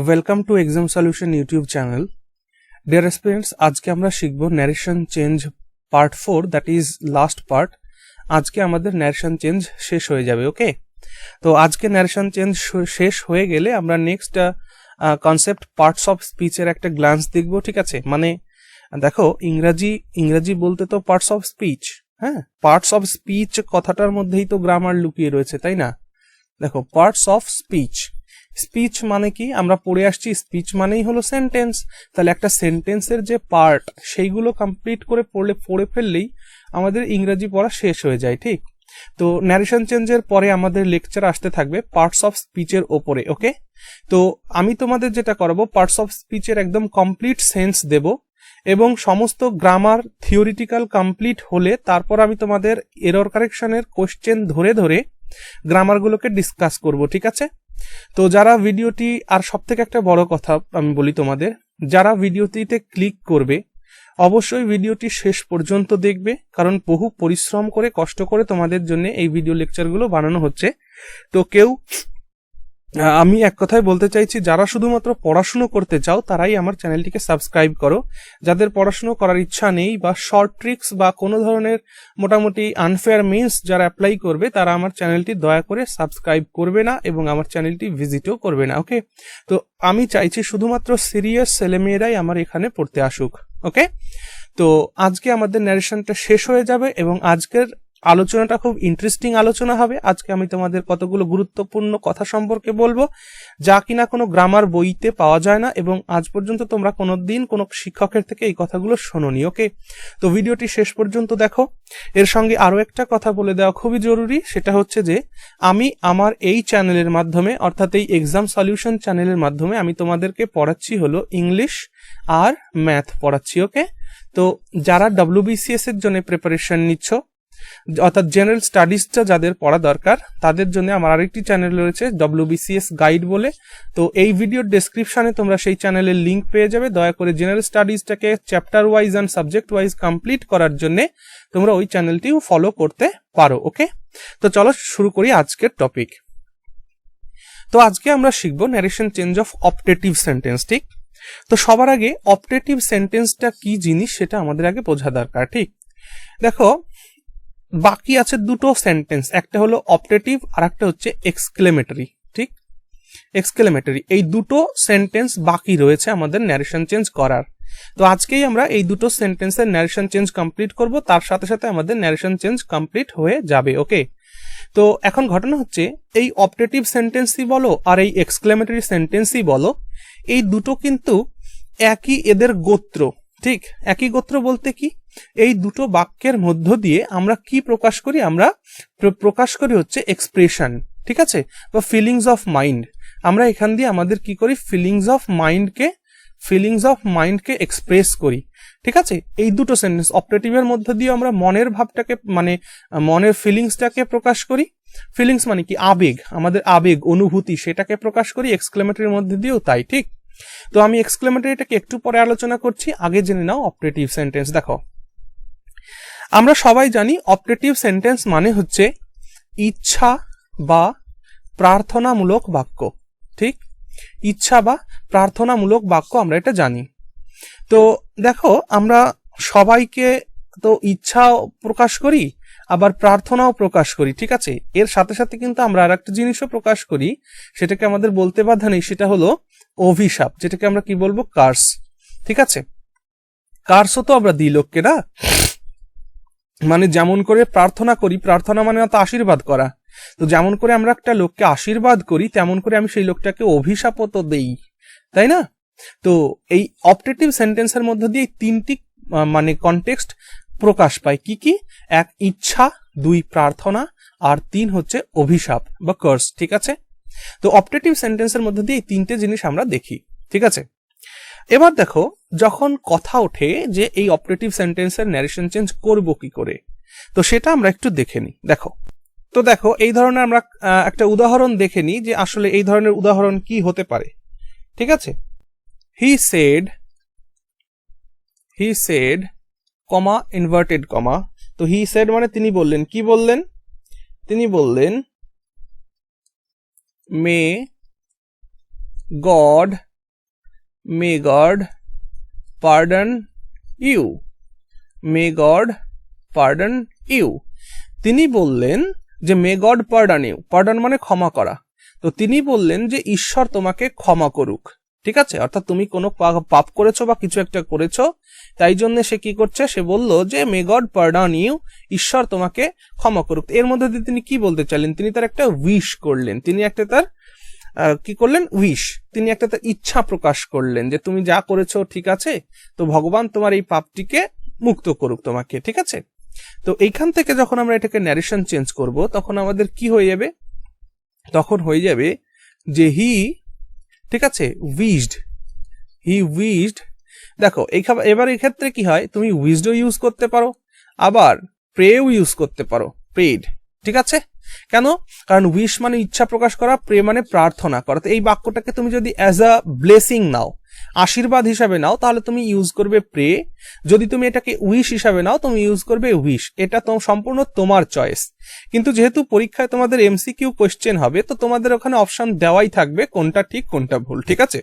Welcome to exam solution YouTube channel. Dear students, আজকে আমরা শিখব narration change part 4, that is last part. আজকে আমাদের ন্যারেশন চেঞ্জ শেষ হয়ে যাবে। ওকে, তো আজকে ন্যারেশন চেঞ্জ শেষ হয়ে গেলে আমরা নেক্সট কনসেপ্ট পার্টস অফ স্পিচের একটা গ্লান্স দেখব। ঠিক আছে, মানে দেখো ইংরাজি বলতে তো পার্টস অফ স্পিচ, হ্যাঁ, পার্টস অফ স্পিচ কথাটার মধ্যেই তো গ্রামার লুকিয়ে রয়েছে, তাই না? দেখো, পার্টস অফ স্পিচ, স্পিচ মানে কি আমরা পড়ে আসছি, স্পিচ মানেই হলো সেন্টেন্স। তাহলে একটা সেন্টেন্সের যে পার্ট সেইগুলো কমপ্লিট করে পড়ে ফেললেই আমাদের ইংরেজি পড়া শেষ হয়ে যায়। ঠিক, তো ন্যারেশন চেঞ্জের পরে আমাদের লেকচার আসতে থাকবে পার্টস অফ স্পিচের ওপরে। ওকে, তো আমি তোমাদের যেটা করাবো, পার্টস অফ স্পিচের একদম কমপ্লিট সেন্স দেব এবং সমস্ত গ্রামার থিওরিটিক্যাল কমপ্লিট হলে তারপর আমি তোমাদের এরর কারেকশনের কোশ্চেন ধরে ধরে গ্রামারগুলোকে ডিসকাস করব। ঠিক আছে, তো যারা ভিডিওটি, আর সব থেকে একটা বড় কথা আমি বলি তোমাদের, যারা ভিডিওটিতে ক্লিক করবে অবশ্যই ভিডিওটি শেষ পর্যন্ত দেখবে, কারণ বহু পরিশ্রম করে কষ্ট করে তোমাদের জন্য এই ভিডিও লেকচারগুলো বানানো হচ্ছে। তো আমি এক কথায় বলতে চাইছি, যারা শুধুমাত্র পড়াশুনো করতে চাও তারাই আমার চ্যানেলটিকে সাবস্ক্রাইব করো। যাদের পড়াশুনো করার ইচ্ছা নেই বা শর্ট ট্রিক্স বা কোনো ধরনের মোটামুটি আনফেয়ার মিনস যারা অ্যাপ্লাই করবে তারা আমার চ্যানেলটি দয়া করে সাবস্ক্রাইব করবে না এবং আমার চ্যানেলটি ভিজিটও করবে না। ওকে, তো আমি চাইছি শুধুমাত্র সিরিয়াস ছেলেমেয়েরাই আমার এখানে পড়তে আসুক। ওকে, তো আজকে আমাদের ন্যারেশনটা শেষ হয়ে যাবে এবং আজকের আলোচনাটা খুব ইন্টারেস্টিং আলোচনা হবে। আজকে আমি তোমাদের কতগুলো গুরুত্বপূর্ণ কথা সম্পর্কে বলবো যা কিনা কোনো গ্রামার বইতে পাওয়া যায় না এবং আজ পর্যন্ত তোমরা কোনোদিন কোনো শিক্ষকের থেকে এই কথাগুলো শোনোনি। ওকে, তো ভিডিওটি শেষ পর্যন্ত দেখো। এর সঙ্গে আরো একটা কথা বলে দেওয়া খুবই জরুরি, সেটা হচ্ছে যে আমি আমার এই চ্যানেলের মাধ্যমে, অর্থাৎ এই এক্সাম সলিউশন চ্যানেলের মাধ্যমে আমি তোমাদেরকে পড়াচ্ছি হলো ইংলিশ আর ম্যাথ পড়াচ্ছি। ওকে, তো যারা WBCS এর জন্য প্রিপারেশন নিচ্ছ, অর্থাৎ জেনারেল স্টাডিজটা যাদের পড়া দরকার, তাদের জন্য আমার আরেকটি চ্যানেল রয়েছে WBCS গাইড বলে। তো এই ভিডিওর ডেসক্রিপশনে তোমরা সেই চ্যানেলের লিঙ্ক পেয়ে যাবে। দয়া করে জেনারেল স্টাডিজটাকে chapter wise and subject wise complete করার জন্য তোমরা ওই চ্যানেলটিও ফলো করতে পারো। ওকে, তো চলো শুরু করি আজকের টপিক। তো আজকে আমরা শিখবো narration change of optative sentence. ঠিক, তো সবার আগে অপটেটিভ সেন্টেন্সটা কি জিনিস সেটা আমাদের আগে বোঝা দরকার। ঠিক, দেখো বাকি আছে দুটো সেন্টেন্স, একটা হলো অপটেটিভ আর একটা হচ্ছে এক্সক্লেমেটরি। ঠিক, এক্সক্লেমেটরি, এই দুটো সেন্টেন্স বাকি রয়েছে আমাদের ন্যারেশন চেঞ্জ করার। তো আজকেই আমরা এই দুটো সেন্টেন্সের ন্যারেশন চেঞ্জ কমপ্লিট করব, তার সাথে সাথে আমাদের ন্যারেশন চেঞ্জ কমপ্লিট হয়ে যাবে। ওকে, তো এখন ঘটনা হচ্ছে এই অপটেটিভ সেন্টেন্সই বলো আর এই এক্সক্লেমেটরি সেন্টেন্সই বলো, এই দুটো কিন্তু একই এদের গোত্র। ঠিক, একই গোত্র বলতে কি, এই দুটো বাক্যের মধ্য দিয়ে আমরা কি প্রকাশ করি, আমরা প্রকাশ করি হচ্ছে এক্সপ্রেশন। ঠিক আছে, বা ফিলিংস অফ মাইন্ড। আমরা এখান দিয়ে আমাদের কি করি, ফিলিংস অফ মাইন্ডকে এক্সপ্রেস করি। ঠিক আছে, এই দুটো সেন্টেন্স অপটেটিভের মধ্যে দিয়ে আমরা মনের ভাবটাকে, মানে মনের ফিলিংসটাকে প্রকাশ করি। ফিলিংস মানে কি, আবেগ, আমাদের আবেগ অনুভূতি, সেটাকে প্রকাশ করি। এক্সক্লেমেটরির মধ্যে দিয়েও তাই। ঠিক, তো আমি এক্সক্লেমেটরিটাকে একটু পরে আলোচনা করছি, আগে জেনে নাও অপটেটিভ সেন্টেন্স। দেখো, আমরা সবাই জানি অপটেটিভ সেন্টেন্স মানে হচ্ছে ইচ্ছা বা প্রার্থনামূলক বাক্য। ঠিক, ইচ্ছা বা প্রার্থনামূলক বাক্য আমরা এটা জানি। তো দেখো, আমরা সবাইকে তো ইচ্ছা প্রকাশ করি আবার প্রার্থনাও প্রকাশ করি। ঠিক আছে, এর সাথে সাথে কিন্তু আমরা আর একটা জিনিসও প্রকাশ করি, সেটাকে আমাদের বলতে বাধা নেই, সেটা হলো অভিশাপ, যেটাকে আমরা কি বলবো, কার্স। ঠিক আছে, কার্সও তো আমরা দিই লোককে, না? মানে যেমন করে প্রার্থনা করি, প্রার্থনা মানে তো আশীর্বাদ করা, তো যেমন করে আমরা একটা লোককে আশীর্বাদ করি তেমন করে আমি সেই লোকটাকে অভিশাপও তো দেই, তাই না? তো এই অপটেটিভ সেন্টেন্সের মধ্যে দিয়ে তিনটি মানে কনটেক্সট প্রকাশ পায়। কি কি? এক ইচ্ছা, দুই প্রার্থনা, আর তিন হচ্ছে অভিশাপ বা কার্স। ঠিক আছে, তো অপটেটিভ সেন্টেন্সের মধ্যে দিয়ে এই তিনটে জিনিস আমরা দেখি। ঠিক আছে, এবার দেখো, যখন কথা ওঠে যে এই অপটেটিভ সেন্টেন্সের ন্যারেশন চেঞ্জ করব কি করে, তো সেটা আমরা একটু দেখে নিই। দেখো এই ধরনের আমরা একটা উদাহরণ দেখে নিই যে আসলে এই ধরনের উদাহরণ কি হতে পারে। ঠিক আছে, হি সেড কমা ইনভার্টেড কমা, তো হি সেড মানে তিনি বললেন, কি বললেন, তিনি বললেন may God may God pardon you, may God pardon you. তিনি বললেন যে may God pardon you, pardon মানে ক্ষমা করা। তো তিনি বললেন যে ঈশ্বর তোমাকে ক্ষমা করুক, ঠিক আছে। অর্থাৎ তুমি কোনো পাপ করেছো বা কিছু একটা করেছো, তাই জন্য সে কি করছে, সে বলল যে মে গড পার্ডন ইউ, ঈশ্বর তোমাকে ক্ষমা করুক। এর মধ্যে দিয়ে তিনি কি বলতে চাইলেন, তিনি তার একটা উইশ করলেন, তিনি একটা তার কি করলেন, উইশ, তিনি একটা তার ইচ্ছা প্রকাশ করলেন যে তুমি যা করেছো ঠিক আছে, তো ভগবান তোমার এই পাপটিকে মুক্ত করুক তোমাকে, ঠিক আছে। তো এইখান থেকে যখন আমরা এটাকে ন্যারেশন চেঞ্জ করব, তখন আমাদের কি হয়ে যাবে, তখন হয়ে যাবে যে হি, ঠিক আছে, উইশড, হি উইশড। দেখো এবার এই ক্ষেত্রে কি হয়, তুমি উইশডও ইউজ করতে পারো, আবার প্রেও ইউজ করতে পারো, প্রেড, ঠিক আছে। কেন, কারণ উইশ মানে ইচ্ছা প্রকাশ করা, প্রে মানে প্রার্থনা করা। তো এই বাক্যটাকে তুমি যদি অ্যাজ আ ব্লেসিং নাও, আশীর্বাদ হিসাবে নাও, তাহলে তুমি ইউজ করবে প্রে। যদি তুমি এটাকে উইশ হিসাবে নাও, তুমি ইউজ করবে উইশ। এটা তো সম্পূর্ণ তোমার চয়েস। কিন্তু যেহেতু পরীক্ষায় তোমাদের এমসিকিউ কোশ্চেন হবে, তো তোমাদের ওখানে অপশন দেওয়াই থাকবে কোনটা ঠিক কোনটা ভুল, ঠিক আছে।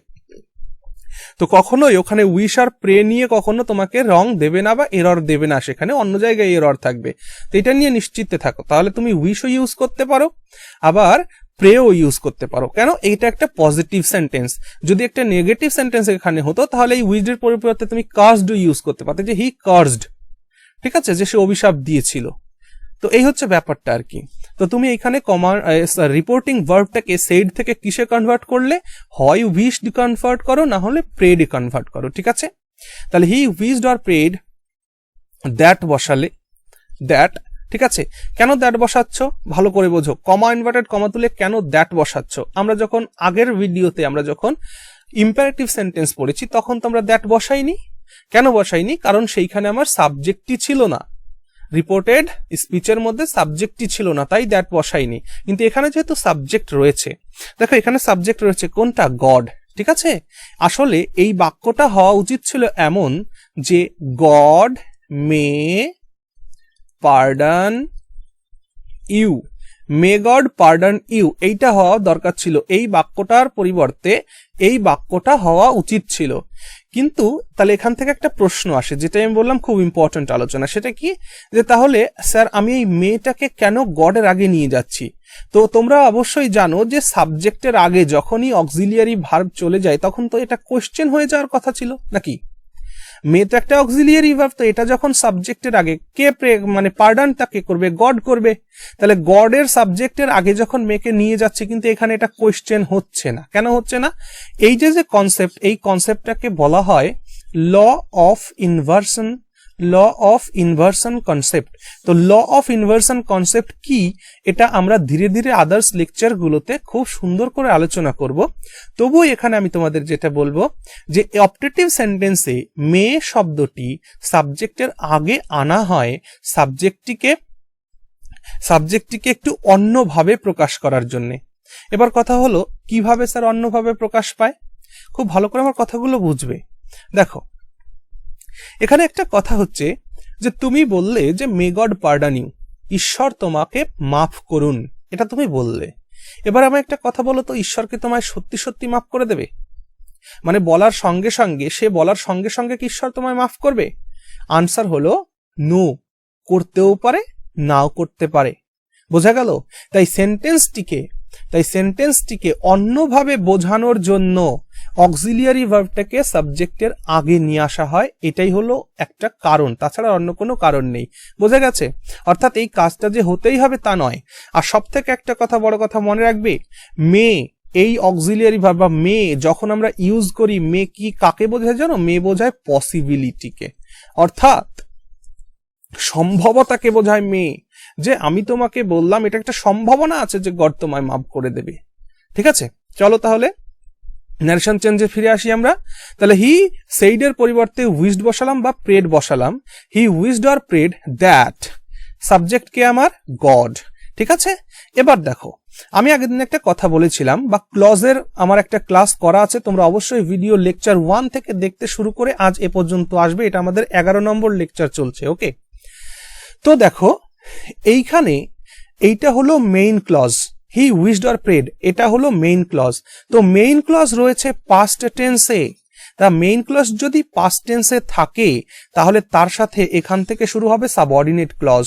তো কখনোই ওখানে উইশ আর প্রে নিয়ে কখনো তোমাকে রং দেবে না বা এরর দেবে না, সেখানে অন্য জায়গায় এরর থাকবে। তো এটা নিয়ে নিশ্চিত থাকো। তাহলে তুমি উইশও ইউজ করতে পারো, আবার প্রেও ইউজ করতে পারো। কেন, এইটা একটা পজিটিভ সেন্টেন্স। যদি একটা নেগেটিভ সেন্টেন্স এখানে হতো, তাহলে এই উইশডের পরিবর্তে তুমি কার্সড ইউজ করতে পারতে, যে হি কার্সড, ঠিক আছে, যে সে অভিশাপ দিয়েছিল। তো এই হচ্ছে ব্যাপারটা আর কি। তো তুমি এখানে রিপোর্টিং ভার্বটাকে সেড থেকে কিসে কনভার্ট করলে, হয় উইশড কনভার্ট করো, না হলে প্রেড কনভার্ট করো, ঠিক আছে। তাহলে হি উইশড অর প্রেড, দ্যাট বসালে, দ্যাট, ঠিক আছে। কেন দ্যাট বসাচ্ছ, ভালো করে বোঝো। কমা ইনভার্টেড কমা তুলে কেন দ্যাট বসাচ্ছ, আমরা যখন আগের ভিডিওতে আমরা যখন ইম্পারেটিভ সেন্টেন্স পড়েছি, তখন তো আমরা দ্যাট বসাইনি। কেন বসাইনি, কারণ সেইখানে আমার সাবজেক্টই ছিল না, রিপোর্টেড স্পিচের মধ্যে সাবজেক্টই ছিল না, তাই দ্যাট বসাইনি। কিন্তু এখানে যেহেতু সাবজেক্ট রয়েছে, দেখো এখানে সাবজেক্ট রয়েছে কোনটা, গড, ঠিক আছে। আসলে এই বাক্যটা হওয়া উচিত ছিল এমন যে God may pardon you, may God pardon you, এইটা হওয়া দরকার ছিল। এই বাক্যটার পরিবর্তে এই বাক্যটা হওয়া উচিত ছিল। কিন্তু তাহলে এখান থেকে একটা প্রশ্ন আসে, যেটা আমি বললাম খুব ইম্পর্টেন্ট আলোচনা। সেটা কি, যে তাহলে স্যার আমি এই মেয়েটাকে কেন গডের আগে নিয়ে যাচ্ছি। তো তোমরা অবশ্যই জানো যে সাবজেক্টের আগে যখনই অক্সিলিয়ারি ভার্ব চলে যায়, তখন তো এটা কোশ্চেন হয়ে যাওয়ার কথা ছিল নাকি। মেয়ে তো একটা অক্সিলিয়ারি ভার্ব, তো এটা যখন সাবজেক্টের আগে, কে মানে পার্ডনটা কে করবে, গড করবে। তাহলে গডের সাবজেক্টের আগে যখন মেয়েকে নিয়ে যাচ্ছে, কিন্তু এখানে এটা কোশ্চেন হচ্ছে না। কেন হচ্ছে না, এই যে কনসেপ্ট, এই কনসেপ্টটাকে বলা হয় law of inversion, law of inversion concept. তো ল অফ ইনভার্সন কনসেপ্ট কি, এটা আমরা ধীরে ধীরে আদার্স লেকচার গুলোতে খুব সুন্দর করে আলোচনা করব। তবুও এখানে আমি তোমাদের যেটা বলবো, যে অপটেটিভ সেন্টেন্সে মে শব্দটি সাবজেক্টের আগে আনা হয় সাবজেক্টটিকে একটু অন্যভাবে প্রকাশ করার জন্য। এবার কথা হলো কিভাবে স্যার অন্যভাবে প্রকাশ পায়, খুব ভালো করে আমার কথাগুলো বুঝবে। দেখো এখানে একটা কথা হচ্ছে যে তুমি বললে যে মে গড পার্ডন ইউ, ঈশ্বর তোমাকে মাফ করুন, এটা তুমি বললে। এবার আমি একটা কথা বলো তো, ঈশ্বরকে তোমায় সত্যি সত্যি মাফ করে দেবে? মানে বলার সঙ্গে সঙ্গে, সে বলার সঙ্গে সঙ্গে কি ঈশ্বর তোমায় মাফ করবে? আনসার হলো নো, করতেও পারে নাও করতে পারে। বোঝা গেল? তাই সেন্টেন্সটিকে অন্যভাবে বোঝানোর জন্য অক্সিলিয়ারি ভার্বটাকে সাবজেক্টের আগে নিয়ে আসা হয়। এটাই হলো একটা কারণ, তাছাড়া অন্য কোনো কারণ নেই। বোঝা গেছে? অর্থাৎ এই কাজটা যে হতেই হবে তা নয়। আর সব থেকে একটা কথা, বড় কথা মনে রাখবে, মে, এই অক্সিলিয়ারি ভার্ব বা মে যখন আমরা ইউজ করি, মে কি কাকে বোঝায় জানো? মে বোঝায় পসিবিলিটিকে, অর্থাৎ সম্ভবতাকে বোঝায় মে। যে আমি তোমাকে বললাম, এটা একটা সম্ভাবনা আছে যে গড তোমায় মাফ করে দেবে। ঠিক আছে, চলো তাহলে ন্যারেশন চেঞ্জে ফিরে আসি আমরা। তাহলে হি সেইডের পরিবর্তে উইশড বসালাম বা প্রেড বসালাম। He wished or prayed that, subject কে আমার গড। ঠিক আছে, এবার দেখো আমি আগের দিন একটা কথা বলেছিলাম, বা ক্লজের আমার একটা ক্লাস করা আছে, তোমরা অবশ্যই ভিডিও লেকচার 1 থেকে দেখতে শুরু করে আজ এ পর্যন্ত আসবে। এটা আমাদের 11 নম্বর লেকচার চলছে। ওকে, তো দেখো এইখানে এইটা হলো main clause, he wished or prayed, এটা হলো মেইন ক্লজ। তো মেইন ক্লজ রয়েছে পাস্ট টেন্সে, তা মেইন ক্লজ যদি পাস্ট টেন্সে থাকে তাহলে তার সাথে এখান থেকে শুরু হবে সাবঅর্ডিনেট ক্লজ।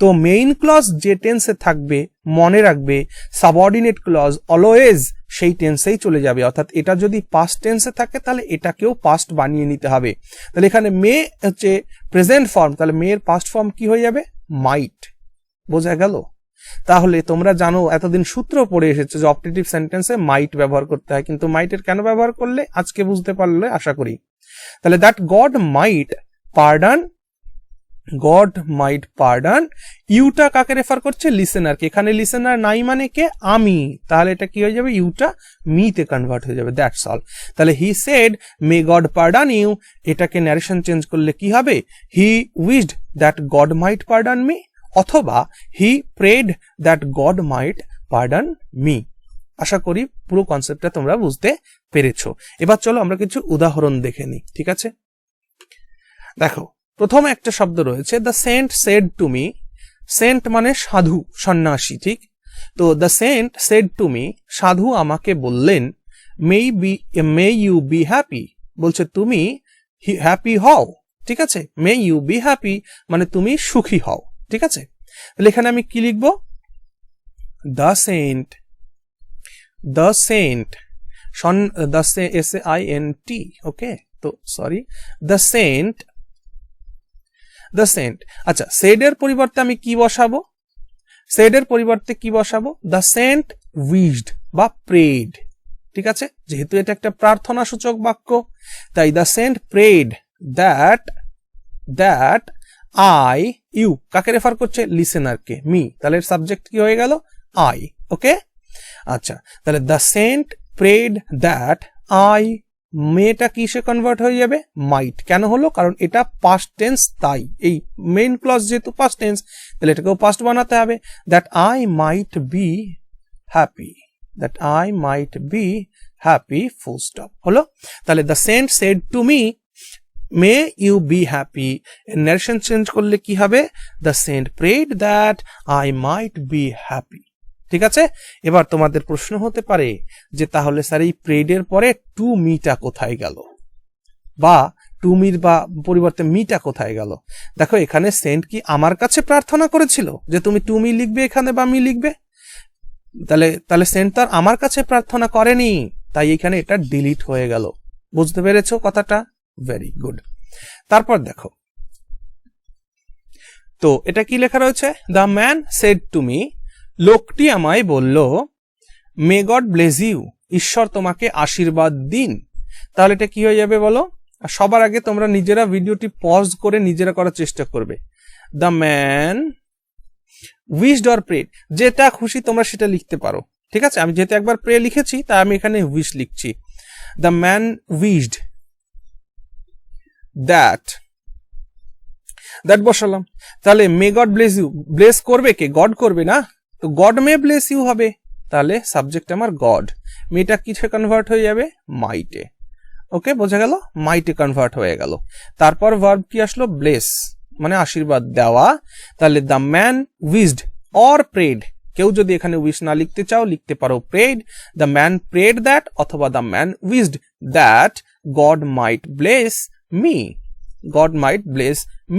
তো মেইন ক্লজ যে টেন্সে থাকবে মনে রাখবে সাবঅর্ডিনেট ক্লজ অলওয়েজ সেই টেন্সেই চলে যাবে, অর্থাৎ এটা যদি পাস্ট টেন্সে থাকে তাহলে এটাকেও পাস্ট বানিয়ে নিতে হবে। তাহলে এখানে মে হচ্ছে প্রেজেন্ট ফর্ম, তাহলে মেয়ের পাস্ট ফর্ম কি হয়ে যাবে? মাইট। বোঝা গেল? তাহলে তোমরা জানো এতদিন সূত্র পড়ে এসেছে যে অপটেটিভ সেন্টেন্সে মাইট ব্যবহার করতে হয়, কিন্তু মাইটের কেন ব্যবহার করলে আজকে বুঝতে পারলে আশা করি। তাহলে দ্যাট গড মাইট পার্ডন, ইউটা কাকে রেফার করছে? লিসেনারকে। এখানে লিসেনার নাই মানে কে? আমি। তাহলে এটা কি হয়ে যাবে? ইউটা মিতে কনভার্ট হয়ে যাবে, দ্যাটস অল। তাহলে he said may God pardon you, এটাকে ন্যারেশন চেঞ্জ করলে কি হবে? He wished that God might pardon me, অথবা he prayed that God might pardon me. আশা করি পুরো কনসেপ্টটা তোমরা বুঝতে পেরেছো। এবার চলো আমরা কিছু উদাহরণ দেখে নিই, ঠিক আছে? দেখো, প্রথমে একটা শব্দ রয়েছে the saint said to me. Saint মানে সাধু, সন্ন্যাসী, ঠিক? তো the saint said to me, সাধু আমাকে বললেন, মে ইউ বি হ্যাপি, বলছে তুমি হ্যাপি হও, ঠিক আছে? মে ইউ বি হ্যাপি মানে তুমি সুখী হও, ঠিক আছে? তাহলে এখানে আমি কি লিখবো? দ্য সেন্ট SAINT, ওকে? তো সরি, দ্য সেন্ট। আচ্ছা, সেডের পরিবর্তে আমি কি বসাবো? দ্য সেন্ট উইশড বা প্রেড, ঠিক আছে? যেহেতু এটা একটা প্রার্থনা সূচক বাক্য, তাই the saint prayed that you কাকে রেফার করছে? লিসেনারকে, মি। তাহলে সাবজেক্ট কি হয়ে গেল? I, okay? আচ্ছা, তাহলে the saint prayed that I, মেটা কিসে কনভার্ট হয়ে যাবে? মাইট। কেন হলো? কারণ এটা পাস্ট টেন্স, তাই এই মেইন ক্লজ যেহেতু পাস্ট টেন্স, তাহলে এটাকেও পাস্ট বানাতে হবে। That I might be happy, full stop. হলো? তাহলে the saint said to me may you be happy, narration change করলে কি হবে? The saint prayed that I might be happy, ঠিক আছে? এবার তোমাদের প্রশ্ন হতে পারে যে তাহলে স্যার এই প্রেডের পরে টু মিটা কোথায় গেল, বা টু মির বা পরিবর্তে মিটা কোথায় গেল? দেখো, এখানে সেন্ট কি আমার কাছে প্রার্থনা করেছিল যে তুমি টু মি লিখবে এখানে বা মি লিখবে? তাহলে সেন্ট তার আমার কাছে প্রার্থনা করেনি, তাই এখানে এটা ডিলিট হয়ে গেল। বুঝতে পেরেছো কথাটা? Very good. তারপর দেখো, তো এটা কি লেখা রয়েছে? The man shed to me, লোকটি আমায় বলল, মে গড ব্লেস ইউ, ঈশ্বর তোমাকে আশীর্বাদ দিন। তাহলে এটা কি হয়ে যাবে বলো? সবার আগে তোমরা নিজেরা ভিডিওটি পজ করে নিজেরা করার চেষ্টা করবে। The man wished or prayed, যেটা খুশি তোমরা সেটা লিখতে পারো, ঠিক আছে? আমি যেহেতু একবার প্রে লিখেছি তাই আমি এখানে উইশ লিখছি। দ্য ম্যান উইশড দ্যাট বসালাম। তাহলে may God bless you, bless করবে কে? গড করবে না? তো গড মে ব্লেস ইউ হবে। তাহলে সাবজেক্ট আমার গড, মেটা কিসে কনভার্ট হয়ে যাবে? মাইটে। ওকে, বোঝা গেল? মাইটে কনভার্ট হয়ে গেল। তারপর ভার্ব কি আসলো? ব্লেস, মানে আশীর্বাদ দেওয়া। তাহলে the man wished or prayed, কেউ যদি এখানে উইশ না লিখতে চাও লিখতে পারো prayed. The man prayed that, অথবা the man wished that God might bless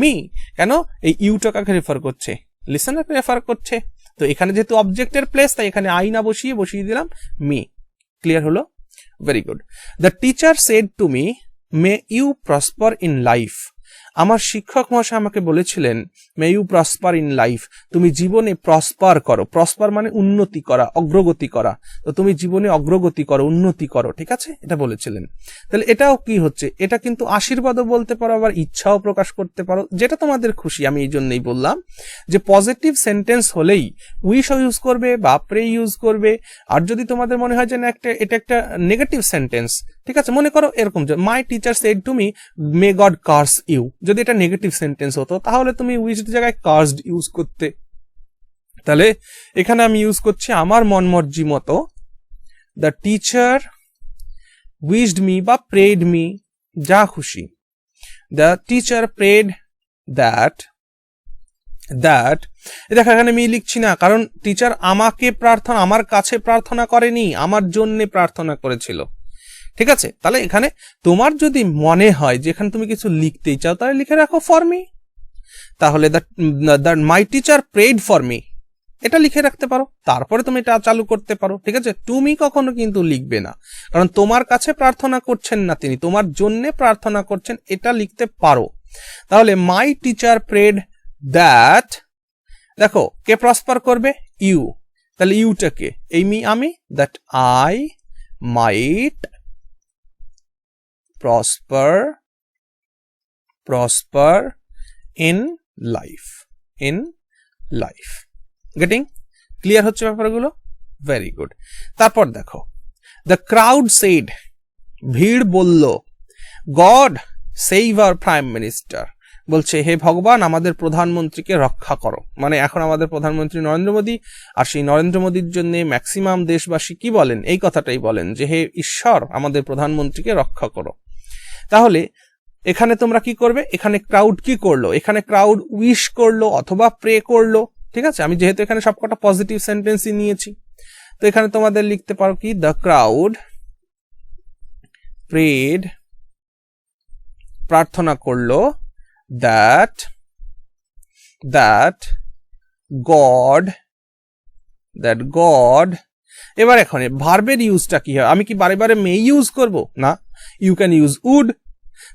me, কেন? এই ইউটা কাকে রেফার করছে? লিসেনারকে রেফার করছে। তো এখানে যেহেতু অবজেক্টের প্লেস, তাই এখানে আই না বসিয়ে দিলাম মি। ক্লিয়ার হলো? Very good. The teacher said to me may you prosper in life, আমার শিক্ষক মহাশয় আমাকে বলেছিলেন may you prosper in life, তুমি জীবনে প্রসপার করো। প্রসপার মানে উন্নতি করা, অগ্রগতি করা। তো তুমি জীবনে অগ্রগতি করো, উন্নতি করো, ঠিক আছে? এটা বলেছিলেন। তাহলে এটাও কি হচ্ছে? এটা কিন্তু আশীর্বাদও বলতে পারো, আবার ইচ্ছাও প্রকাশ করতে পারো, যেটা তোমাদের খুশি। আমি এই জন্যই বললাম যে পজিটিভ সেন্টেন্স হলেই উইশও ইউজ করবে বা প্রে ইউজ করবে। আর যদি তোমাদের মনে হয় যে না এটা একটা নেগেটিভ সেন্টেন্স, ঠিক আছে? মনে করো এরকম যে my teacher said to me may God curse you, যদি এটা নেগেটিভ সেন্টেন্স হতো তাহলে তুমি উইশড জায়গায় কার্সড ইউজ করতে। তাহলে এখানে আমি ইউজ করছি আমার মন মর্জি মতো, দ্য টিচার উইশড মি বা প্রেড মি, যা খুশি। দ্য টিচার প্রেড দ্যাট দেখো এখানে মি লিখছি না, কারণ টিচার আমার কাছে প্রার্থনা করেনি, আমার জন্য প্রার্থনা করেছিল। ঠিক আছে, তাহলে এখানে তোমার যদি মনে হয় যে এখানে তুমি কিছু লিখতেই চাও, তাহলে লিখে রাখো ফর মি। তাহলে the my teacher prayed for me, এটা লিখে রাখতে পারো, তারপরে তুমি এটা চালু করতে পারো। ঠিক আছে, তুমি কখনো কিন্তু লিখবে না, কারণ তোমার কাছে প্রার্থনা করছেন না, তিনি তোমার জন্যে প্রার্থনা করছেন, এটা লিখতে পারো। তাহলে মাই টিচার প্রেড দ্যাট, দেখো কে প্রসপার করবে? ইউ। তাহলে ইউটা কে? এই আমি, that I mite prosper in life. Getting clear হচ্ছে ব্যাপারগুলো? Very good. তারপর দেখো, দ্য ক্রাউড সেড, ভিড় বলল, god save our prime minister, বলছে হে ভগবান আমাদের প্রধানমন্ত্রীকে রক্ষা করো। মানে এখন আমাদের প্রধানমন্ত্রী নরেন্দ্র মোদী, আর সেই নরেন্দ্র মোদীর জন্য ম্যাক্সিমাম দেশবাসী কি বলেন? এই কথাটাই বলেন যে হে ঈশ্বর আমাদের প্রধানমন্ত্রীকে রক্ষা করো। তাহলে এখানে তোমরা কি করবে? এখানে ক্রাউড কি করলো? এখানে ক্রাউড উইশ করলো অথবা প্রে করলো। ঠিক আছে, আমি যেহেতু এখানে সবকটা পজিটিভ সেন্টেন্সই নিয়েছি, তো এখানে তোমাদের লিখতে পারো কি? দ্য ক্রাউড প্রেড, প্রার্থনা করলো, that God, এবার এখন ভার্বের ইউজটা কি হয়? আমি কি বারে বারে মে ইউজ করব? না, ইউ ক্যান ইউজ উড।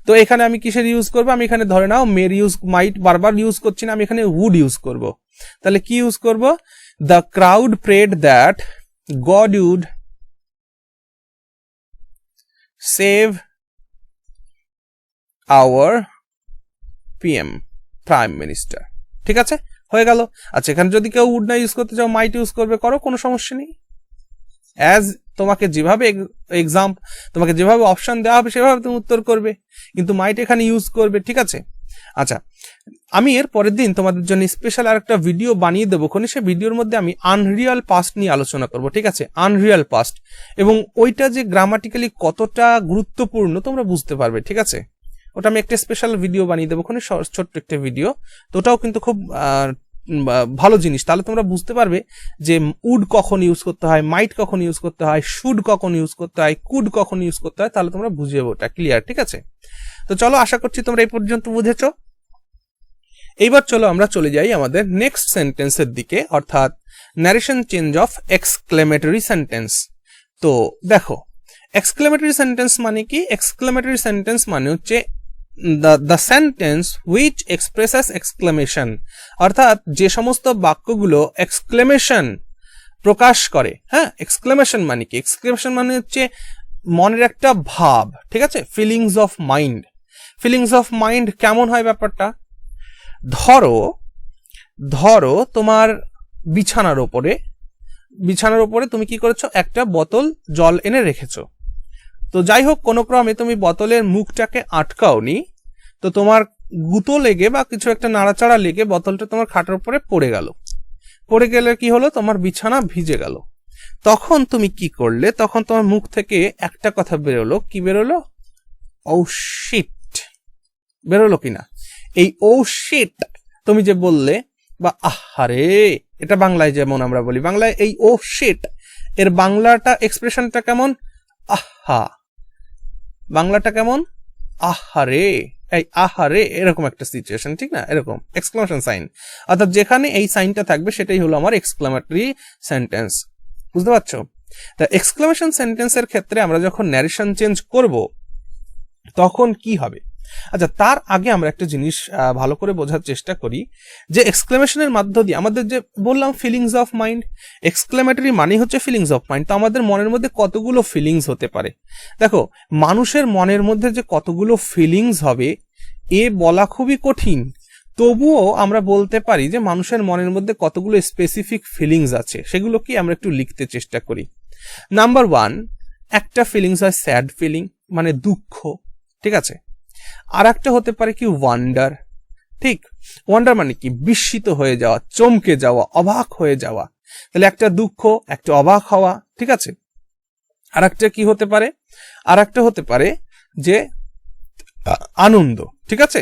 তো এখানে আমি কিসের ইউজ করব? আমি এখানে ধরে নাও মের ইউজ, মাইট বারবার ইউজ করছি না, আমি এখানে উড ইউজ করব। তাহলে কি ইউজ করব? The crowd prayed that God would save our prime minister. ঠিক আছে, হয়ে গেল। আচ্ছা, এখানে যদি কেউ উড না ইউজ করতে চাও, মাইট ইউজ করবে, করো, কোনো সমস্যা নেই। অ্যাজ তোমাকে যেভাবে তোমাকে যেভাবে অপশন দেওয়া হবে সেভাবে তুমি উত্তর করবে, কিন্তু মাইট এখানে ইউজ করবে। ঠিক আছে, আচ্ছা, আমি এর পরের দিন তোমাদের জন্য স্পেশাল আর একটা ভিডিও বানিয়ে দেবো, সে ভিডিওর মধ্যে আমি আনরিয়াল পাস্ট নিয়ে আলোচনা করব। ঠিক আছে, আনরিয়াল পাস্ট, এবং ওইটা যে গ্রামাটিক্যালি কতটা গুরুত্বপূর্ণ তোমরা বুঝতে পারবে। ঠিক আছে, ওটা আমি একটা স্পেশাল ভিডিও বানিয়ে দেবো, ছোট্ট একটা ভিডিও, তো ওটাও কিন্তু খুব ভালো জিনিস। তাহলে তোমরা বুঝতে পারবে যে উড কখন ইউজ করতে হয়, মাইট কখন ইউজ করতে হয়, শুড কখন ইউজ করতে হয়, কুড কখন ইউজ করতে হয়, তাহলে তোমরা বুঝে যাবে ওটা ক্লিয়ার। ঠিক আছে, তো চলো, আশা করছি তোমরা এই পর্যন্ত বুঝেছো। এইবার চলো আমরা চলে যাই আমাদের নেক্সট সেন্টেন্সের দিকে, অর্থাৎ narration change of exclamatory sentence. তো দেখো, এক্সক্লেমেটরি সেন্টেন্স মানে কি? এক্সক্লেমেটরি সেন্টেন্স মানে হচ্ছে the sentence which expresses exclamation, অর্থাৎ যে সমস্ত বাক্যগুলো এক্সক্লেমেশন প্রকাশ করে। হ্যাঁ, এক্সক্লেমেশন মানে কি? এক্সক্লেমেশন মানে হচ্ছে মনের একটা ভাব। ঠিক আছে, feelings of mind. Feelings of mind কেমন হয় ব্যাপারটা? ধরো তোমার বিছানার ওপরে তুমি কি করেছো? একটা বোতল জল এনে রেখেছো। তো যাই হোক, কোনো ক্রমে তুমি বোতলের মুখটাকে আটকাওনি, তো তোমার গুঁতো লেগে বা কিছু একটা নাড়াচাড়া লেগে বোতলটা তোমার খাটের উপরে পড়ে গেলে কি হলো? তোমার বিছানা ভিজে গেল। তখন তুমি কি করলে? তখন তোমার মুখ থেকে একটা কথা বেরোলো। কি বেরোলো? ও শিট বেরোলো কিনা? এই ও শিট তুমি যে বললে, বা আহারে, এটা বাংলায় যেমন আমরা বলি, বাংলায় এই ও শিট এর বাংলাটা এক্সপ্রেশনটা কেমন? আহা। বাংলাটা কেমন? আহারে, এই আহারে, এরকম একটা সিচুয়েশন, ঠিক না? এরকম এক্সক্লেমেশন সাইন, অর্থাৎ যেখানে এই সাইনটা থাকবে সেটাই হলো আমার এক্সক্লেমেটরি সেন্টেন্স। বুঝতে পারছো? তা এক্সক্লেমেশন সেন্টেন্সের ক্ষেত্রে আমরা যখন ন্যারেশন চেঞ্জ করব তখন কি হবে? আচ্ছা, তার আগে আমরা একটা জিনিস ভালো করে বোঝার চেষ্টা করি, যে এক্সক্লেমেশনের মধ্য দিয়ে আমাদের যে বললাম ফিলিংস অফ মাইন্ড, এক্সক্লেমেটরি মানে হচ্ছে ফিলিংস অফ মাইন্ড। তো আমাদের মনের মধ্যে কতগুলো ফিলিংস হতে পারে? দেখো, মানুষের মনের মধ্যে যে কতগুলো ফিলিংস হবে এ বলা খুবই কঠিন, তবুও আমরা বলতে পারি যে মানুষের মনের মধ্যে কতগুলো স্পেসিফিক ফিলিংস আছে, সেগুলো কি আমরা একটু লিখতে চেষ্টা করি। নাম্বার 1, একটা ফিলিংস হয় স্যাড ফিলিং, মানে দুঃখ। ঠিক আছে, আর একটা হতে পারে কি ওয়ান্ডার। ঠিক, ওয়ান্ডার মানে কি? বিস্মিত হয়ে যাওয়া, চমকে যাওয়া, অবাক হয়ে যাওয়া। তাহলে একটা দুঃখ, একটা অবাক হওয়া। ঠিক আছে, আর একটা কি হতে পারে? আর একটা হতে পারে যে আনন্দ। ঠিক আছে,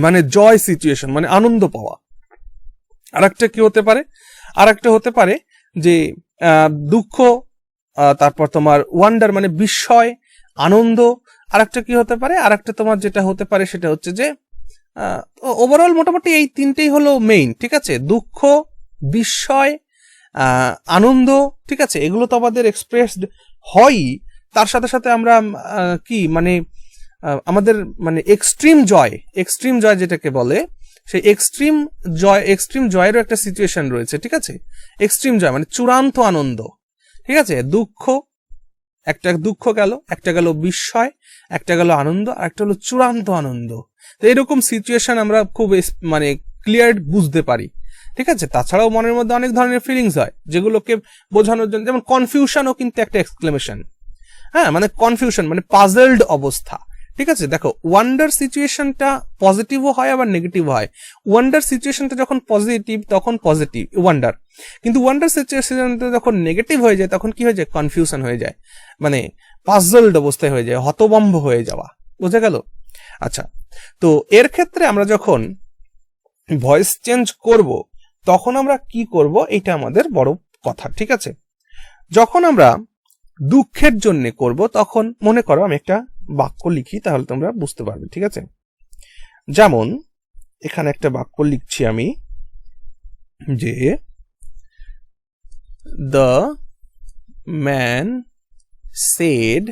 মানে জয় সিচুয়েশন, মানে আনন্দ পাওয়া। আর একটা কি হতে পারে? আর একটা হতে পারে যে দুঃখ, তারপর তোমার ওয়ান্ডার মানে বিস্ময়, আনন্দ, আরেকটা কি হতে পারে, আরেকটা তোমার যেটা হতে পারে সেটা হচ্ছে যে ওভারঅল মোটামুটি এই তিনটেই হলো মেইন, ঠিক আছে। দুঃখ, বিস্ময়, আনন্দ, ঠিক আছে, এগুলো তো আমাদের এক্সপ্রেসড হয়ই। তার সাথে সাথে আমরা কি মানে আমাদের মানে এক্সট্রিম জয় যেটাকে বলে, সেই এক্সট্রিম জয়েরও একটা সিচুয়েশন রয়েছে, ঠিক আছে। এক্সট্রিম জয় মানে চূড়ান্ত আনন্দ, ঠিক আছে। দুঃখ, একটা দুঃখ গেল, একটা গেল বিস্ময়, একটা গেল আনন্দ, আর একটা হলো চূড়ান্ত আনন্দ। তো এরকম সিচুয়েশন আমরা খুব মানে ক্লিয়ার বুঝতে পারি, ঠিক আছে। তাছাড়াও মনের মধ্যে অনেক ধরনের ফিলিংস হয় যেগুলোকে বোঝানোর জন্য, যেমন কনফিউশনও কিন্তু একটা এক্সক্লেমেশন, হ্যাঁ, মানে কনফিউশন মানে পাজলড অবস্থা, ঠিক আছে। দেখো ওয়ান্ডার সিচুয়েশনটা পজিটিভও হয় আবার নেগেটিভ হয়। ওয়ান্ডার সিচুয়েশনটা যখন পজিটিভ তখন পজিটিভ ওয়ান্ডার, কিন্তু ওয়ান্ডার সিচুয়েশনটা যখন নেগেটিভ হয়ে যায় তখন কি হয়ে যায়, কনফিউশন হয়ে যায়, মানে পাজলড অবস্থায় হয়ে যায়, হতভম্ব হয়ে যাওয়া, বোঝা গেল। আচ্ছা, তো এর ক্ষেত্রে আমরা যখন ভয়েস চেঞ্জ করব তখন আমরা কি করব, এটা আমাদের বড় কথা, ঠিক আছে। যখন আমরা দুঃখের জন্য করব তখন মনে করো আমি একটা বাক্য লিখি, তাহলে তোমরা বুঝতে পারবে, ঠিক আছে। যেমন এখানে একটা বাক্য লিখছি আমি যে the man said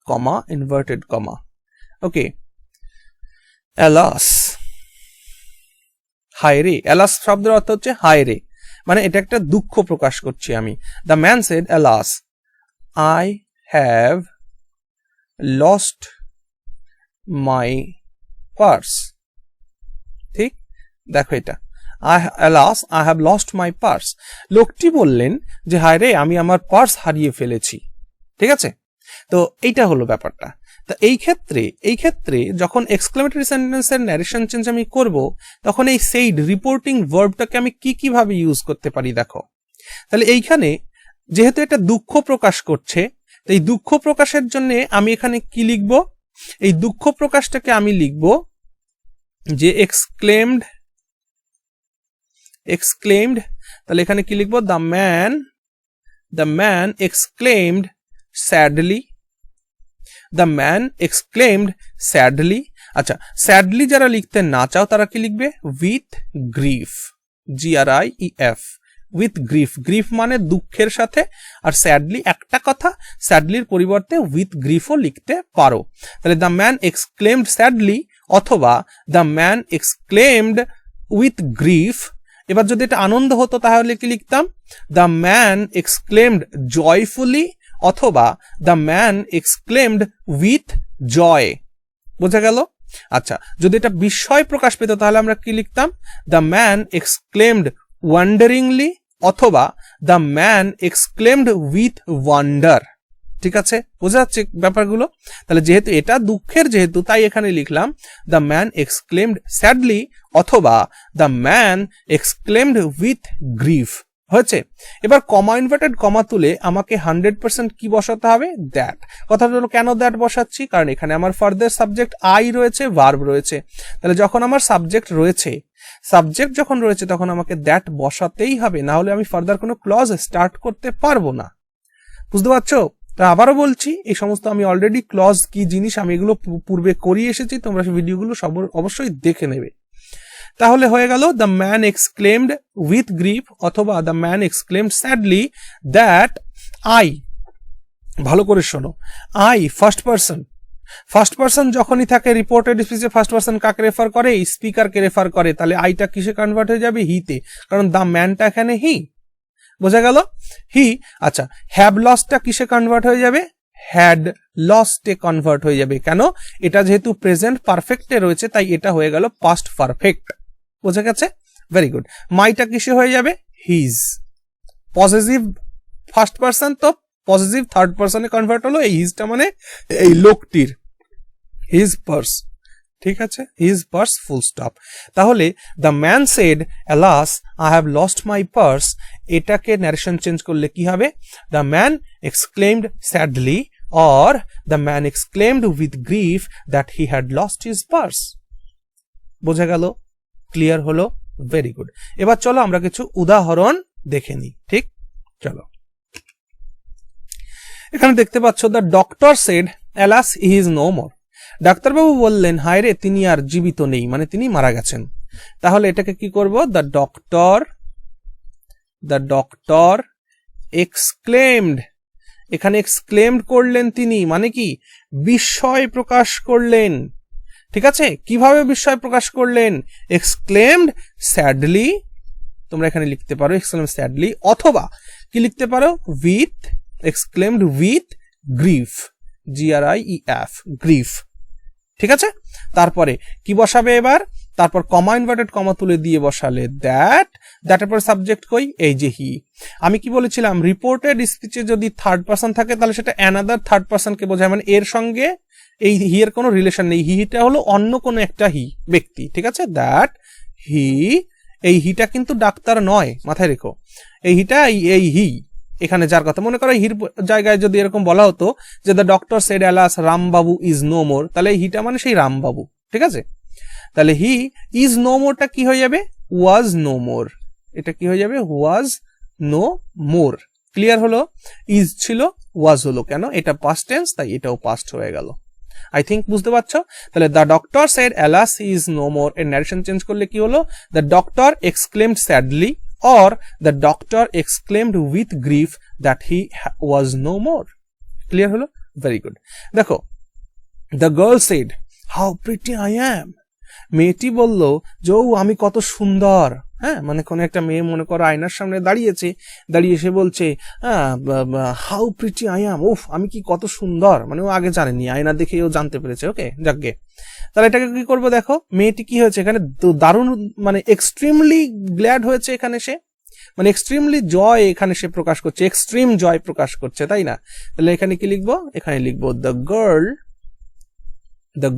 comma inverted comma okay alas, হায় রে। অ্যালাস শব্দের অর্থ হচ্ছে হায় রে, মানে এটা একটা দুঃখ প্রকাশ করছি আমি। The man said alas I have lost my purse, ঠিক, দেখো এটা alas I have lost my purse, লোকটি বললেন যে হায় রে আমি আমার পার্স হারিয়ে ফেলেছি, ঠিক আছে। তো এইটা হলো ব্যাপারটা। তো এই ক্ষেত্রে যখন এক্সক্লেমেটরি সেন্টেন্সের ন্যারেশন চেঞ্জ আমি করব তখন এই সেইড রিপোর্টিং ভার্বটাকে আমি কিভাবে ইউজ করতে পারি দেখো। তাহলে এইখানে যেহেতু এটা দুঃখ প্রকাশ করছে, এই দুঃখ প্রকাশের জন্য আমি এখানে কি লিখব, এই দুঃখ প্রকাশটাকে আমি লিখব যে এক্সক্লেমড, তাহলে এখানে কি লিখব, দ্য ম্যান এক্সক্লেমড স্যাডলি, আচ্ছা স্যাডলি যারা লিখতে না চাও তারা কি লিখবে, with grief, GRIEF, with grief মানে দুঃখের সাথে, আর স্যাডলি একটা কথা, স্যাডলির পরিবর্তে উইথ গ্রিফও লিখতে পারো। তাহলে দ্য ম্যান এক্সক্লেমড স্যাডলি অথবা the man exclaimed with grief. এবার যদি এটা আনন্দ হতো তাহলে কি লিখতাম, দ্য ম্যান এক্সক্লেমড জয়ফুলি অথবা দ্য ম্যান এক্সক্লেমড উইথ জয়, বোঝা গেল। আচ্ছা, যদি এটা বিস্ময় প্রকাশ পেত তাহলে আমরা কি লিখতাম, দ্য ম্যান এক্সক্লেমড ওয়ান্ডারিংলি অথবা the man exclaimed with wonder, ঠিক আছে, বোঝা যাচ্ছে ব্যাপারগুলো। তাহলে যেহেতু এটা দুঃখের যেহেতু, তাই এখানে লিখলাম দ্য ম্যান এক্সক্লেমড স্যাডলি অথবা the man exclaimed with grief, হয়েছে। এবার কমা ইনভার্টেড কমা তুলে আমাকে 100% কি বসাতে হবে, দ্যাট। কথাটা হলো কেন দ্যাট বসাচ্ছি, কারণ এখানে আমার ফার্দার সাবজেক্ট আই রয়েছে, ভার্ব রয়েছে। তাহলে যখন আমার সাবজেক্ট যখন রয়েছে তখন আমাকে দ্যাট বসাতেই হবে, না হলে আমি ফার্দার কোনো ক্লজ স্টার্ট করতে পারবো না, বুঝতে পারছো। তা আবারও বলছি, এই সমস্ত আমি অলরেডি ক্লজ কি জিনিস আমি এগুলো পূর্বে করিয়ে এসেছি, তোমরা ভিডিওগুলো সব অবশ্যই দেখে নেবে। তাহলে হয়ে গেল the man exclaimed with grief অথবা the man exclaimed sadly that I, ভালো করে শোনো, আই ফার্স্ট পারসন যখনই থাকে রিপোর্টেড স্পিচে ফার্স্ট পারসন কাকে রেফার করে, স্পিকারকে রেফার করে, তাহলে আইটা কিসে কনভার্ট হয়ে যাবে, হিতে, কারণ দ্য ম্যানটা এখানে হি, বোঝা গেল, হি। আচ্ছা, হ্যাভ লস্টটা কিসে কনভার্ট হয়ে যাবে, হ্যাড লস্টে কনভার্ট হয়ে যাবে, কেন, এটা যেহেতু প্রেজেন্ট পারফেক্টে রয়েছে তাই এটা হয়ে গেল পাস্ট পারফেক্ট, বোঝা গেছে, ভেরি গুড। মাইটা কিসে হয়ে যাবে, হিজ, পজিটিভ ফার্স্ট পারসন তো পজিটিভ থার্ড পারসনে কনভার্ট হলো, এই হিজটা মানে এই লোকটির, হিজ পার্স, ঠিক আছে, হিজ পার্স, ফুল স্টপ। তাহলে the man said alas I have lost my purse, এটাকে ন্যারেশন চেঞ্জ করলে কি হবে, the man exclaimed sadly or the man exclaimed with grief that he had lost his purse, বোঝা গেল, clear হলো, very good. এবার চলো আমরা কিছু উদাহরণ দেখে নিই, ঠিক, চলো। এখানে দেখতে পাচ্ছ the doctor said alas he is no more. ডাক্তারবাবু বললেন হায় রে তিনি আর জীবিত নেই, মানে তিনি মারা গেছেন। তাহলে এটাকে কি করব, দ্য ডক্টর এক্সক্লেমড, এখানে এক্সক্লেমড করলেন তিনি, মানে কি বিস্ময় প্রকাশ করলেন। ঠিক আছে, কিভাবে বিস্ময় প্রকাশ করলেন, এক্সক্লেমড স্যাডলি, তোমরা এখানে লিখতে পারো এক্সক্লেমড স্যাডলি, অথবা কি লিখতে পারো with, exclaimed with grief, GRIEF, grief. ঠিক আছে, তারপরে কি বসাবে এবার, তারপর কমা ইনভার্টেড কমা তুলে দিয়ে বসালে দ্যাটের পর সাবজেক্ট কই, এই যে হি। আমি কি বলেছিলাম, রিপোর্টেড স্পিচে যদি থার্ড পারসন থাকে তাহলে সেটা অ্যানাদার থার্ড পারসনকে বোঝায়, মানে এর সঙ্গে এই হি এর কোনো রিলেশন নেই, হিটা হলো অন্য কোনো একটা ব্যক্তি। ঠিক আছে, দ্যাট হি, এই হিটা কিন্তু ডাক্তার নয়, মাথায় রেখো, এই হিটা এই হি এখানে যার কথা, মনে করো হির জায়গায় যদি এরকম বলা হতো যে the doctor said alas Rambabu is no more, তাহলে হিটা মানে সেই রামবাবু। ঠিক আছে, তাহলে হি ইজ নো মোরটা কি হয়ে যাবে, ওয়াজ নো মোর, এটা কি হয়ে যাবে, ওয়াজ নো মোর। ক্লিয়ার হলো, ইজ ছিল ওয়াজ হলো, কেন এটা পাস্ট টেন্স তাই এটাও পাস্ট হয়ে গেল। আই থিঙ্ক বুঝতে পারছো। তাহলে the doctor said alas is no more এর ন্যারেশন চেঞ্জ করলে কি হলো, the doctor exclaimed sadly or the doctor exclaimed with grief that he was no more. Clear হলো, very good। দেখো, the girl said how pretty I am, মেয়েটি বলল যে ও আমি কত সুন্দর। হ্যাঁ, মানে কোন একটা মেয়ে মনে করো আয়নার সামনে দাঁড়িয়েছে, দাঁড়িয়ে সে বলছে হাউ প্রিটি আই অ্যাম, উফ আমি কি কত সুন্দর, মানে ও আগে জানেনি, আয়না দেখে ও জানতে পেরেছে। ওকে, যাকগে, তাহলে এটাকে কি করবো, দেখো মেয়েটি কি হয়েছে এখানে, দারুণ মানে এক্সট্রিমলি গ্ল্যাড হয়েছে এখানে সে, মানে এক্সট্রিমলি জয় এখানে সে প্রকাশ করছে, এক্সট্রিম জয় প্রকাশ করছে, তাই না? তাহলে এখানে কি লিখবো, এখানে লিখবো the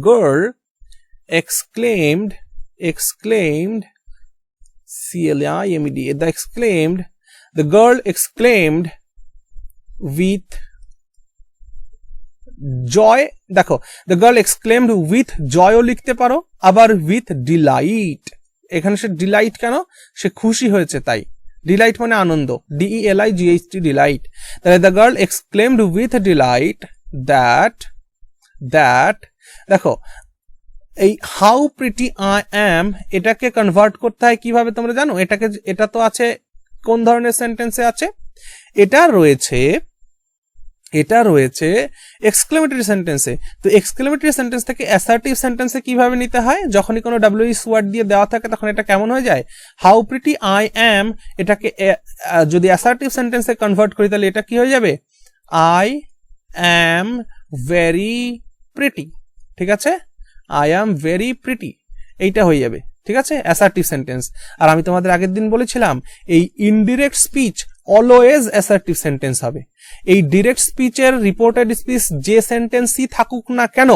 girl exclaimed CLIMED, the girl exclaimed with joy। দেখো, the girl exclaimed with joy ও লিখতে পারো, আবার with delight, এখানে সে ডিলাইট কেন, সে খুশি হয়েছে তাই, ডিলাইট মানে আনন্দ, DELIGHT, ডিলাইট। তাহলে the girl exclaimed with delight that দেখো এই হাউ প্রিটি আই অ্যাম এটাকে কনভার্ট করতে হয় কিভাবে তোমরা জানো, এটাকে, এটা তো আছে কোন ধরনের সেন্টেন্সে আছে, এটা রয়েছে এক্সক্লেমেটরি সেন্টেন্সে। তো এক্সক্লেমেটরি সেন্টেন্স থেকে অ্যাসার্টিভ সেন্টেন্সে কিভাবে নিতে হয়, যখনই কোনো WH ওয়ার্ড দিয়ে দেওয়া থাকে তখন এটা কেমন হয়ে যায়, হাউ প্রিটি আই অ্যাম, এটাকে যদি অ্যাসার্টিভ সেন্টেন্সে কনভার্ট করি তাহলে এটা কি হয়ে যাবে, আই অ্যাম ভেরি প্রিটি। ঠিক আছে, আই অ্যাম ভেরি প্রিটি, এইটা হয়ে যাবে। ঠিক আছে, অ্যাসার্টিভ সেন্টেন্স। আর আমি তোমাদের আগের দিন বলেছিলাম এই indirect speech always assertive sentence হবে। এই ডিরেক্ট স্পিচের রিপোর্টেড স্পিচ যে সেন্টেন্সই থাকুক না কেন,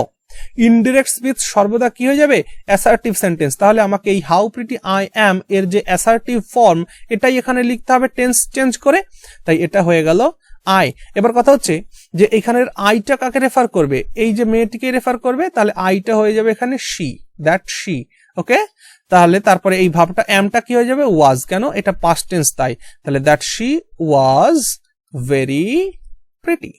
ইনডিরেক্ট স্পিচ সর্বদা কি হয়ে যাবে, অ্যাসার্টিভ সেন্টেন্স। তাহলে আমাকে এই হাউ প্রিটি আই অ্যাম এর যে অ্যাসার্টিভ ফর্ম এটাই এখানে লিখতে হবে টেন্স চেঞ্জ করে, তাই এটা হয়ে গেল আই। এবার কথা হচ্ছে যে এখানের আইটা কাকে রেফার করবে, এই যে মেয়েটিকে রেফার করবে, তাহলে আইটা হয়ে যাবে এখানে শি, দ্যাট শি। ওকে, তাহলে তারপরে এই ভাবটা এমটা কি হয়ে যাবে, ওয়াজ, কেন এটা পাস্ট টেন্স তাই, তাহলে that she was very pretty,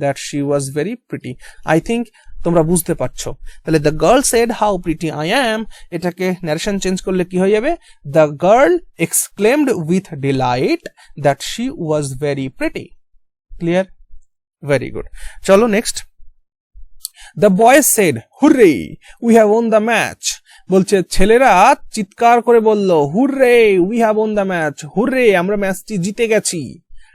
that she was very pretty. I think তোমরা বুঝতে পারছো। তাহলে the girl said how pretty I am, এটাকে ন্যারেশন চেঞ্জ করলে কি হয়ে যাবে, the girl exclaimed with delight that she was very pretty. Clear, very good. চলো next. The boys said hurray we have won the match, বলছে ছেলেরা চিৎকার করে বলল hurray we have won the match, hurray আমরা ম্যাচটি জিতে গেছি।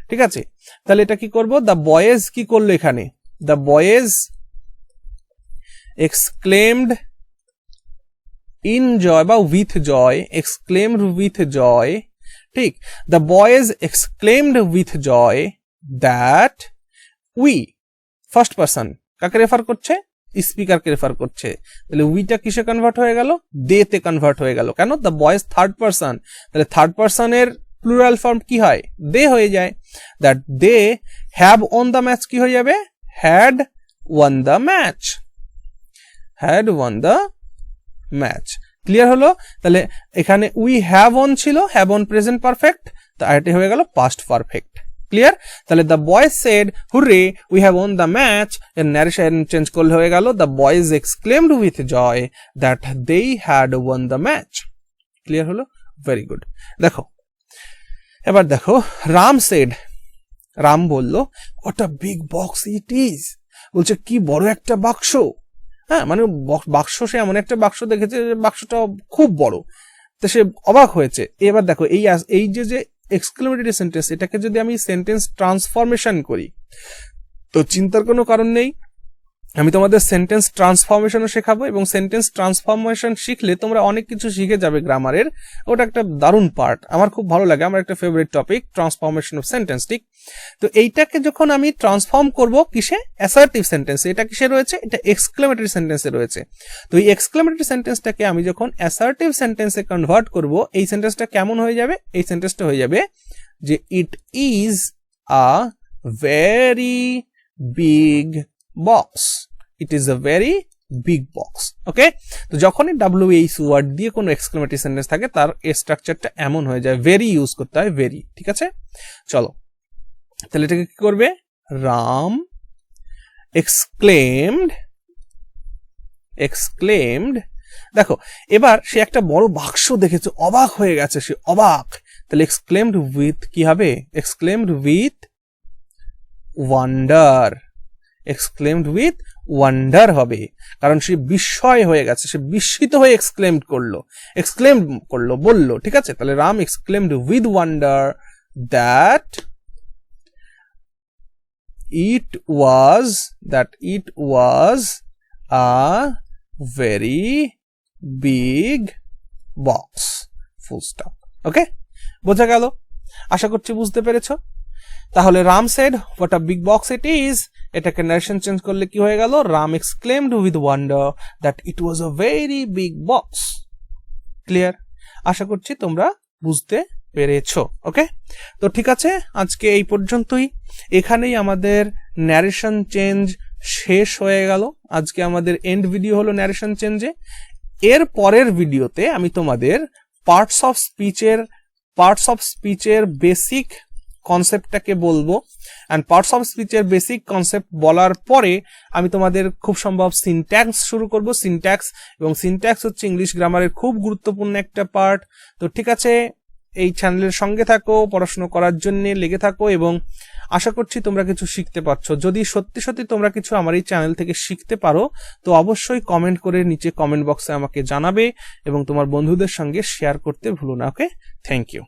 ঠিক আছে, তাহলে এটা কি করব, দ্য বয়েজ কি করলো এখানে, the boys exclaimed in joy বা with joy, exclaimed with joy, ঠিক, the boys exclaimed with joy that we, first person কাকে রেফার করছে, স্পিকারকে রেফার করছে, তাহলে উইটা কিসে কনভার্ট হয়ে গেল, দে তে কনভার্ট হয়ে গেল, কেন দ্য বয়েজ থার্ড পারসন, তাহলে থার্ড পারসনের প্লুরাল ফর্ম কি হয়, দে হয়ে যায়, that they have won the match কি হয়ে যাবে, had won the match, had won the match। Clear হলো, তাহলে এখানে উই হ্যাভ অন ছিল, হ্যাভ অন প্রেজেন্ট পারফেক্ট, তো এটা হয়ে গেল পাস্ট পারফেক্ট। ক্লিয়ার? তাহলে the boys said hurray we have won the match, এর ন্যারেশন চেঞ্জ করলে হয়ে গেল the boys exclaimed with joy that they had won the match. Clear হলো? Very good. দেখো এবার দেখো, রাম সেড, রাম বলল what a big box it is, বলছে কি বড় একটা বাক্স। হ্যাঁ, মানে বাক্স, সে এমন একটা বাক্স দেখেছে যে বাক্সটা খুব বড়, তো সে অবাক হয়েছে। এবার দেখো এই যে এক্সক্লেমেটরি সেন্টেন্স, এটাকে যদি আমি সেন্টেন্স ট্রান্সফরমেশন করি তো চিন্তার কোনো কারণ নেই, আমি তোমাদের সেন্টেন্স ট্রান্সফরমেশনও শেখাবো, এবং সেন্টেন্স ট্রান্সফরমেশন শিখলে তোমরা অনেক কিছু শিখে যাবে গ্রামারের। ওটা একটা দারুণ পার্ট, আমার খুব ভালো লাগে, আমার একটা favourite topic transformation of sentence. ঠিক, তো এইটাকে যখন আমি ট্রান্সফর্ম করব কিসে? অ্যাসার্টিভ সেন্টেন্সে। এটা কিসে রয়েছে? এটা এক্সক্লেমেটরি সেন্টেন্সে রয়েছে। তো এই এক্সক্লেমেটরি সেন্টেন্সটাকে আমি যখন অ্যাসার্টিভ সেন্টেন্সে কনভার্ট করব, এই সেন্টেন্সটা কেমন হয়ে যাবে? এই সেন্টেন্সটা হয়ে যাবে যে it is a very big box, it is a very big box. Okay, তো যখনই WH ওয়ার্ড দিয়ে কোনো এক্সক্লেমেটরি সেন্টেন্স থাকে তার স্ট্রাকচারটা এমন হয়ে যায়, ভেরি ইউজ করতে হয়, ভেরি। ঠিক আছে, চলো তাহলে এটাকে কি করবে? রাম এক্সক্লেমড, দেখো এবার সে একটা বড় বাক্স দেখেছে, অবাক হয়ে গেছে, সে অবাক। তাহলে এক্সক্লেমড উইথ কি হবে? Exclaimed with wonder, exclaimed with wonder হবে, কারণ সে বিস্ময় হয়ে গেছে, সে বিস্মিত হয়ে এক্সক্লেমড করলো, বললো। ঠিক আছে, তাহলে Ram exclaimed with wonder that it was a very big box, full stop. Okay, বোঝা গেল? আশা করছি বুঝতে পেরেছো। তাহলে Ram said what a big box it is, এটাকে নারেশন চেঞ্জ করলে কি হয়ে গেল? Ram exclaimed with wonder that it was a very big box. Clear? আশা করছি তোমরা বুঝতে পেরেছো। ওকে, তো ঠিক আছে, আজকে এই পর্যন্তই। এখানেই আমাদের ন্যারেশন চেঞ্জ শেষ হয়ে গেল। আজকে আমাদের এন্ড ভিডিও হলো ন্যারেশন চেঞ্জে। এর পরের ভিডিওতে আমি তোমাদের পার্টস অফ স্পিচের বেসিক কনসেপ্টটাকে বলবো, অ্যান্ড পার্টস অফ স্পিচের বেসিক কনসেপ্ট বলার পরে আমি তোমাদের খুব সম্ভব সিনট্যাক্স শুরু করব। এবং সিনট্যাক্স হচ্ছে ইংলিশ গ্রামারের খুব গুরুত্বপূর্ণ একটা পার্ট। তো ঠিক আছে, এই চ্যানেলের সঙ্গে থাকো, পড়াশোনা করার জন্য লেগে থাকো, এবং আশা করছি তোমরা কিছু শিখতে পারছো। যদি সত্যি সত্যি তোমরা কিছু আমার এই চ্যানেল থেকে শিখতে পারো তো অবশ্যই কমেন্ট করে নিচে কমেন্ট বক্সে আমাকে জানাবে, এবং তোমার বন্ধুদের সঙ্গে শেয়ার করতে ভুলো না। ওকে, থ্যাংক ইউ।